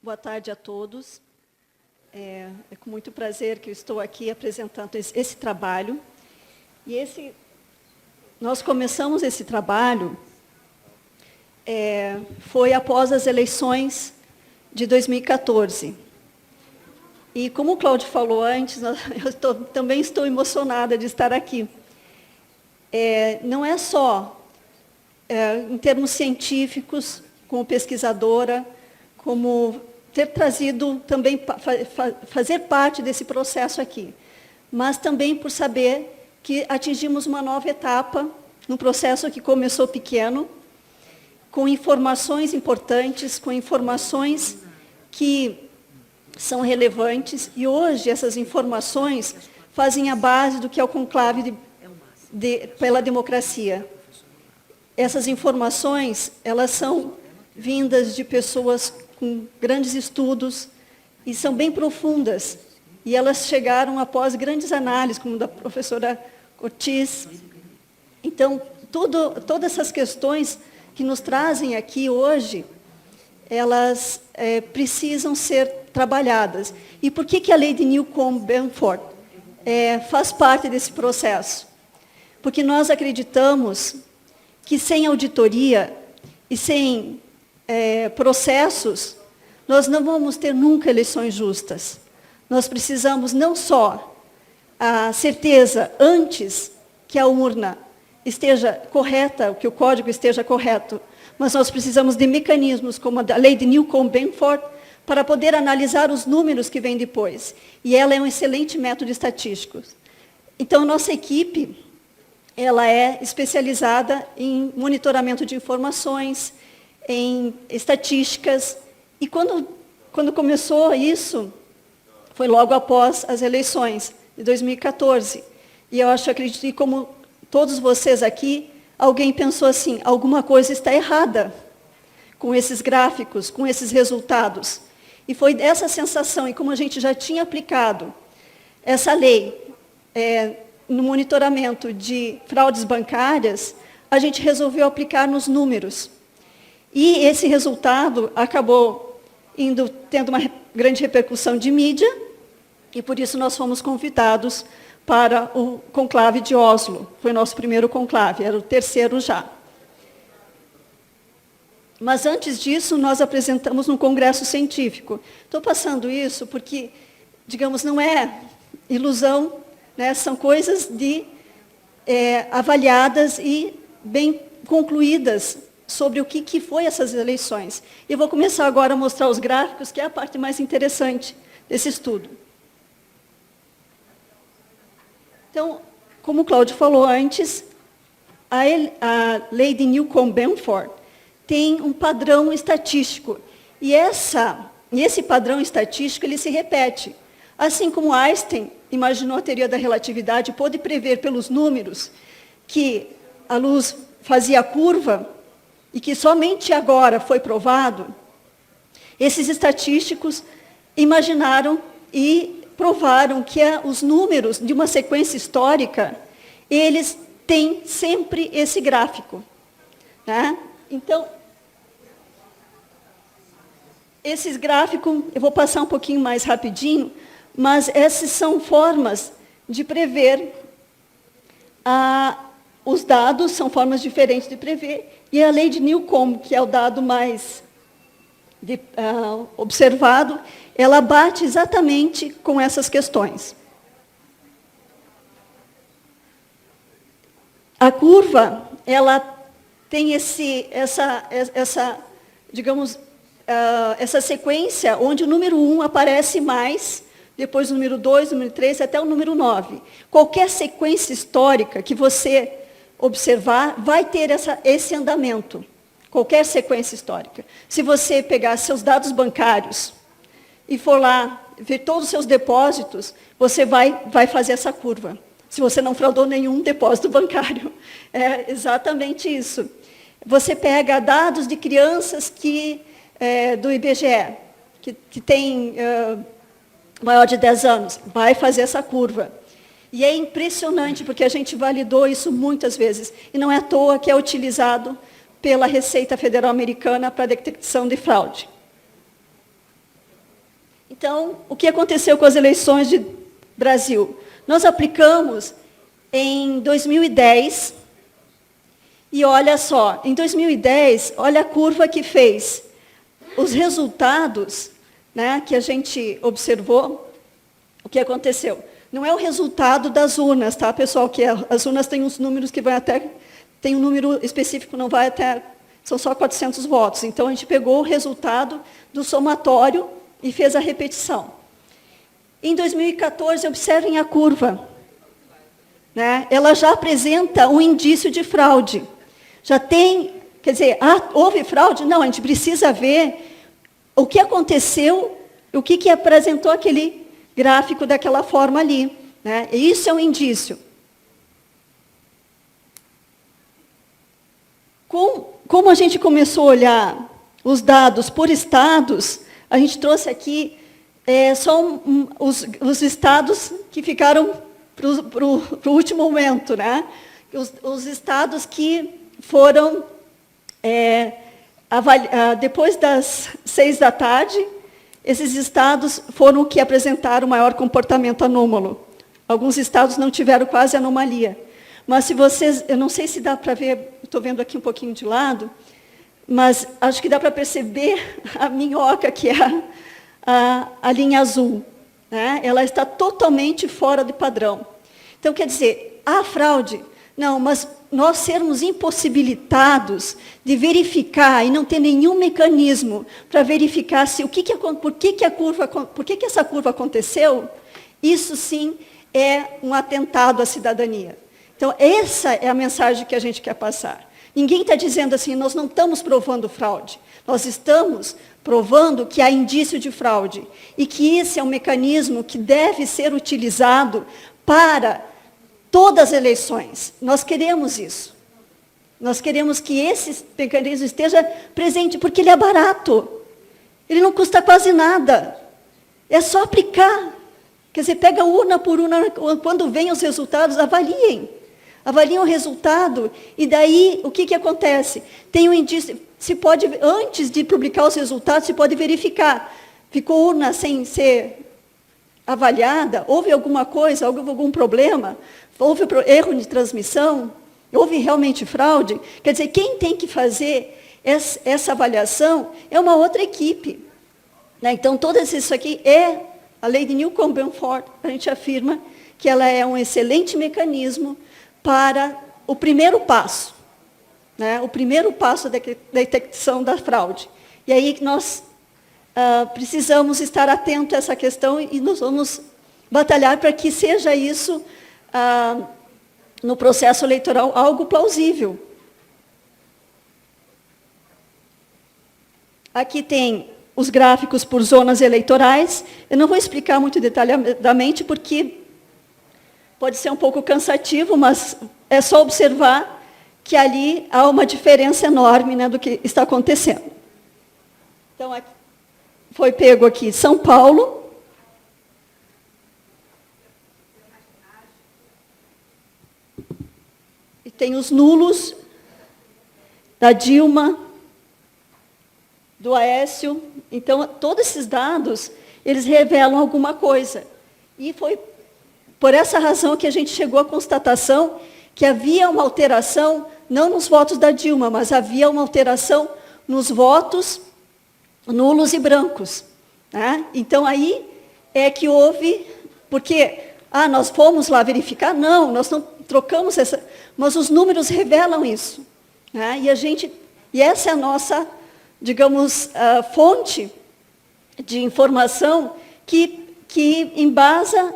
Boa tarde a todos. É com muito prazer que eu estou aqui apresentando esse trabalho. E nós começamos esse trabalho foi após as eleições de 2014. E como o Cláudio falou antes, eu também estou emocionada de estar aqui. Não é só em termos científicos, como pesquisadora, como ter trazido também, fazer parte desse processo aqui, mas também por saber que atingimos uma nova etapa, num processo que começou pequeno, com informações importantes, com informações que são relevantes, e hoje essas informações fazem a base do que é o conclave pela democracia. Essas informações, elas são vindas de pessoas com grandes estudos e são bem profundas. E elas chegaram após grandes análises, como da professora Ortiz. Então, todas essas questões que nos trazem aqui hoje, elas precisam ser trabalhadas. E por que a lei de Newcomb-Benford faz parte desse processo? Porque nós acreditamos que sem auditoria e sem processos, nós não vamos ter nunca eleições justas. Nós precisamos não só a certeza antes que a urna esteja correta, que o código esteja correto, mas nós precisamos de mecanismos como a lei de Newcomb-Benford para poder analisar os números que vêm depois. E ela é um excelente método estatístico. Então, nossa equipe, ela é especializada em monitoramento de informações, em estatísticas, e quando começou isso, foi logo após as eleições de 2014. E eu acredito que, como todos vocês aqui, alguém pensou assim, alguma coisa está errada com esses gráficos, com esses resultados. E foi essa sensação, e como a gente já tinha aplicado essa lei no monitoramento de fraudes bancárias, a gente resolveu aplicar nos números. E esse resultado acabou tendo uma grande repercussão de mídia, e por isso nós fomos convidados para o conclave de Oslo. Foi o nosso primeiro conclave, era o terceiro já. Mas antes disso, nós apresentamos no congresso científico. Estou passando isso porque, digamos, não é ilusão, né? São coisas avaliadas e bem concluídas sobre o que foi essas eleições. Eu vou começar agora a mostrar os gráficos, que é a parte mais interessante desse estudo. Então, como o Cláudio falou antes, a lei de Newcomb-Benford tem um padrão estatístico. E esse padrão estatístico ele se repete. Assim como Einstein imaginou a teoria da relatividade, pôde prever pelos números que a luz fazia curva, e que somente agora foi provado, esses estatísticos imaginaram e provaram que os números de uma sequência histórica, eles têm sempre esse gráfico. Né? Então, esses gráficos, eu vou passar um pouquinho mais rapidinho, mas essas são formas de prever os dados, são formas diferentes de prever, e a lei de Newcomb, que é o dado mais observado, ela bate exatamente com essas questões. A curva, ela tem essa sequência onde o número 1 aparece mais, depois o número 2, o número 3, até o número 9. Qualquer sequência histórica que você observar, vai ter esse andamento, qualquer sequência histórica. Se você pegar seus dados bancários e for lá ver todos os seus depósitos, você vai fazer essa curva. Se você não fraudou nenhum depósito bancário. É exatamente isso. Você pega dados de crianças do IBGE, que tem maior de 10 anos, vai fazer essa curva. E é impressionante, porque a gente validou isso muitas vezes. E não é à toa que é utilizado pela Receita Federal Americana para detecção de fraude. Então, o que aconteceu com as eleições de Brasil? Nós aplicamos em 2010, e olha só, em 2010, olha a curva que fez. Os resultados, né, que a gente observou, o que aconteceu? Não é o resultado das urnas, tá, pessoal? Que as urnas têm uns números que vai até... Tem um número específico, não vai até... São só 400 votos. Então, a gente pegou o resultado do somatório e fez a repetição. Em 2014, observem a curva. Né? Ela já apresenta um indício de fraude. Já tem... Quer dizer, houve fraude? Não, a gente precisa ver o que aconteceu, o que apresentou aquele gráfico daquela forma ali. Né? E isso é um indício. Como a gente começou a olhar os dados por estados, a gente trouxe aqui só os estados que ficaram para o último momento. Né? Os estados que foram, depois das 6 da tarde, esses estados foram os que apresentaram o maior comportamento anômalo. Alguns estados não tiveram quase anomalia. Mas se vocês, eu não sei se dá para ver, estou vendo aqui um pouquinho de lado, mas acho que dá para perceber a minhoca, que é a linha azul. Né? Ela está totalmente fora do padrão. Então, quer dizer, há fraude? Não, mas nós sermos impossibilitados de verificar e não ter nenhum mecanismo para verificar se por que essa curva aconteceu, isso sim é um atentado à cidadania. Então, essa é a mensagem que a gente quer passar. Ninguém está dizendo assim, nós não estamos provando fraude. Nós estamos provando que há indício de fraude. E que esse é um mecanismo que deve ser utilizado para todas as eleições. Nós queremos isso. Nós queremos que esse mecanismo esteja presente, porque ele é barato. Ele não custa quase nada. É só aplicar. Quer dizer, pega urna por urna, quando vêm os resultados, avaliem. Avaliem o resultado, e daí o que acontece? Tem um indício, antes de publicar os resultados, se pode verificar. Ficou urna sem ser avaliada? Houve alguma coisa, houve algum problema? Houve erro de transmissão? Houve realmente fraude? Quer dizer, quem tem que fazer essa avaliação é uma outra equipe. Né? Então, todo isso aqui é a lei de Newcomb-Benford, a gente afirma que ela é um excelente mecanismo para o primeiro passo, né? O primeiro passo da detecção da fraude. E aí nós precisamos estar atentos a essa questão e nós vamos batalhar para que seja isso, no processo eleitoral, algo plausível. Aqui tem os gráficos por zonas eleitorais. Eu não vou explicar muito detalhadamente, porque pode ser um pouco cansativo, mas é só observar que ali há uma diferença enorme, né, do que está acontecendo. Então, aqui, foi pego aqui São Paulo. E tem os nulos da Dilma, do Aécio. Então, todos esses dados, eles revelam alguma coisa. E foi por essa razão que a gente chegou à constatação que havia uma alteração, não nos votos da Dilma, mas havia uma alteração nos votos nulos e brancos. Né? Então, aí é que houve... Porque, nós fomos lá verificar? Não, nós não trocamos essa... Mas os números revelam isso. Né? E essa é a nossa, digamos, fonte de informação que embasa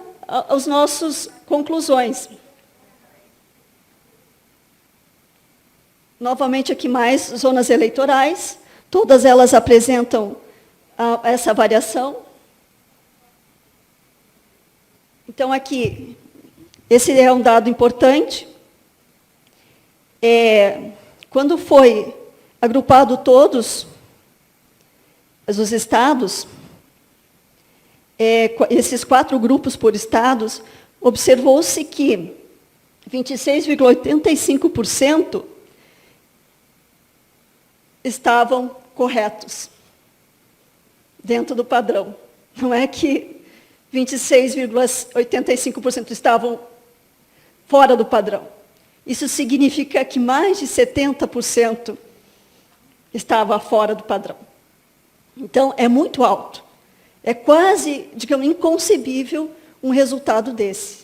as nossas conclusões. Novamente, aqui mais zonas eleitorais. Todas elas apresentam essa variação. Então, aqui, esse é um dado importante. Quando foi agrupado todos os estados, esses 4 grupos por estados, observou-se que 26,85% estavam corretos, dentro do padrão. Não é que 26,85% estavam fora do padrão. Isso significa que mais de 70% estava fora do padrão. Então, é muito alto. É quase, digamos, inconcebível um resultado desse.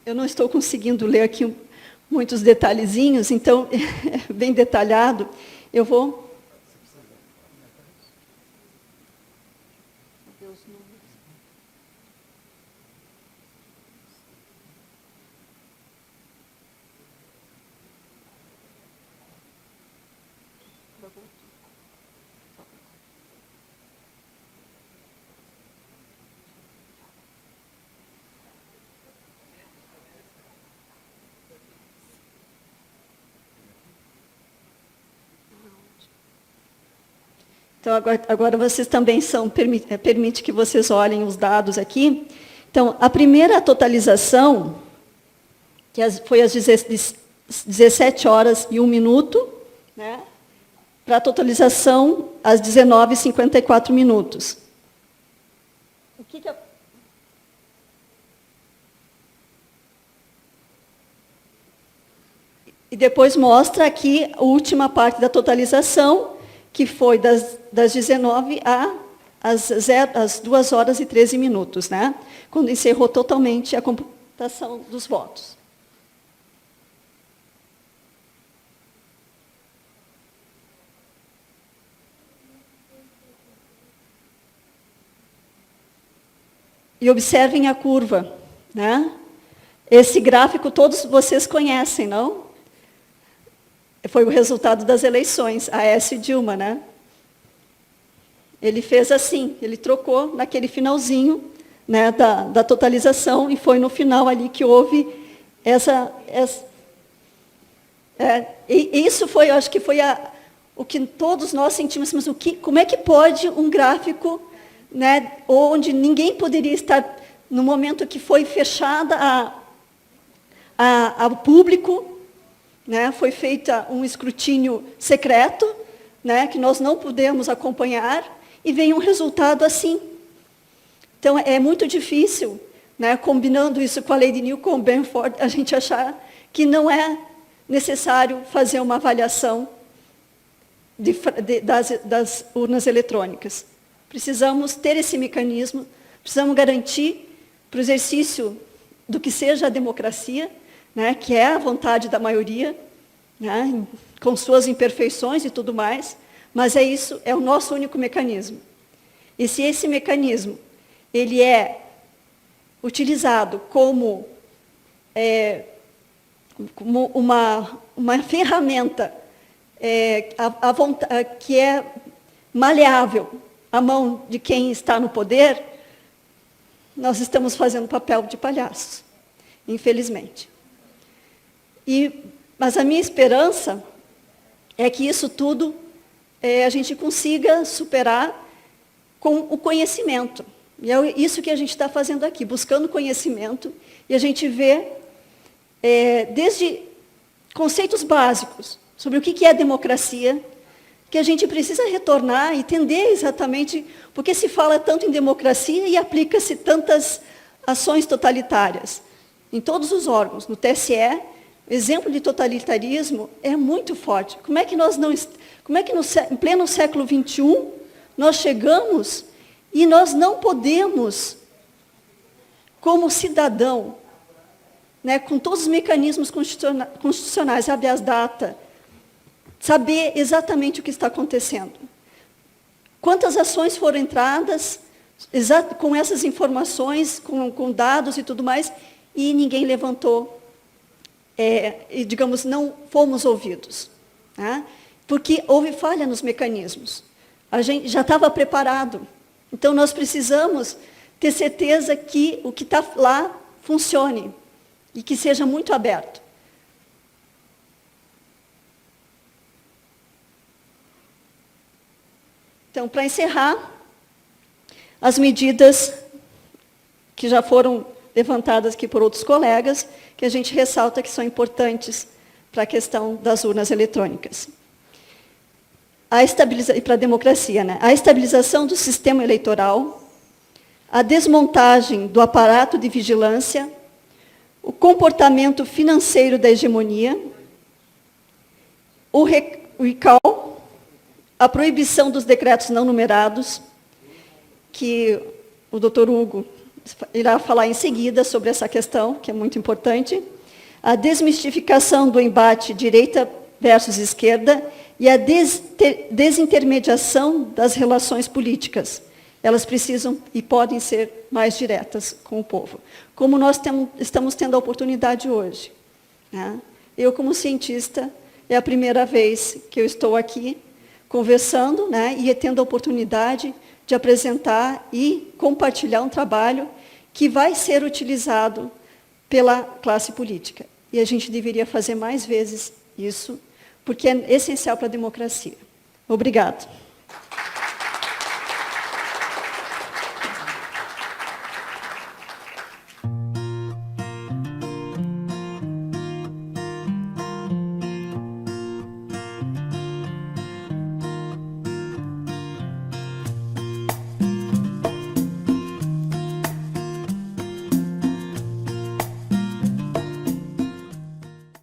Eu não estou conseguindo ler aqui muitos detalhezinhos, então, é bem detalhado. Eu vou... Então, agora vocês também permite que vocês olhem os dados aqui. Então, a primeira totalização, que foi às 17 horas e 1 minuto, né, para a totalização às 19h54 minutos. E depois mostra aqui a última parte da totalização, que foi das 19 às 2 horas e 13 minutos, né? Quando encerrou totalmente a computação dos votos. E observem a curva, né? Esse gráfico todos vocês conhecem, não? Foi o resultado das eleições, Aécio e Dilma, né? Ele fez assim, ele trocou naquele finalzinho, né, da totalização, e foi no final ali que houve e isso foi, eu acho que foi o que todos nós sentimos, mas como é que pode um gráfico, né, onde ninguém poderia estar, no momento que foi fechada ao público, né, foi feito um escrutínio secreto, né, que nós não pudemos acompanhar, e veio um resultado assim. Então, é muito difícil, né, combinando isso com a lei de Newcomb-Benford, a gente achar que não é necessário fazer uma avaliação das urnas eletrônicas. Precisamos ter esse mecanismo, precisamos garantir para o exercício do que seja a democracia, né, que é a vontade da maioria, né, com suas imperfeições e tudo mais, mas é o nosso único mecanismo. E se esse mecanismo ele é utilizado como uma ferramenta que é maleável à mão de quem está no poder, nós estamos fazendo papel de palhaços, infelizmente. Mas a minha esperança é que isso tudo a gente consiga superar com o conhecimento. E é isso que a gente está fazendo aqui, buscando conhecimento, e a gente vê desde conceitos básicos sobre o que é democracia, que a gente precisa retornar e entender exatamente porque se fala tanto em democracia e aplica-se tantas ações totalitárias em todos os órgãos. No TSE, o exemplo de totalitarismo é muito forte. Como é que em pleno século XXI nós chegamos e nós não podemos, como cidadão, né, com todos os mecanismos constitucionais, habeas data, saber exatamente o que está acontecendo? Quantas ações foram entradas com essas informações, com dados e tudo mais, e ninguém levantou, e, digamos, não fomos ouvidos, né? Porque houve falha nos mecanismos. A gente já estava preparado. Então, nós precisamos ter certeza que o que está lá funcione e que seja muito aberto. Então, para encerrar, as medidas que já foram levantadas aqui por outros colegas, que a gente ressalta que são importantes para a questão das urnas eletrônicas. e para a democracia, né? A estabilização do sistema eleitoral, a desmontagem do aparato de vigilância, o comportamento financeiro da hegemonia, o recall, a proibição dos decretos não numerados, que o doutor Hugo irá falar em seguida sobre essa questão, que é muito importante, a desmistificação do embate direita versus esquerda e a desintermediação das relações políticas. Elas precisam e podem ser mais diretas com o povo. Como nós estamos tendo a oportunidade hoje. Né? Eu, como cientista, é a primeira vez que eu estou aqui conversando, né, e tendo a oportunidade de apresentar e compartilhar um trabalho que vai ser utilizado pela classe política. E a gente deveria fazer mais vezes isso, porque é essencial para a democracia. Obrigado.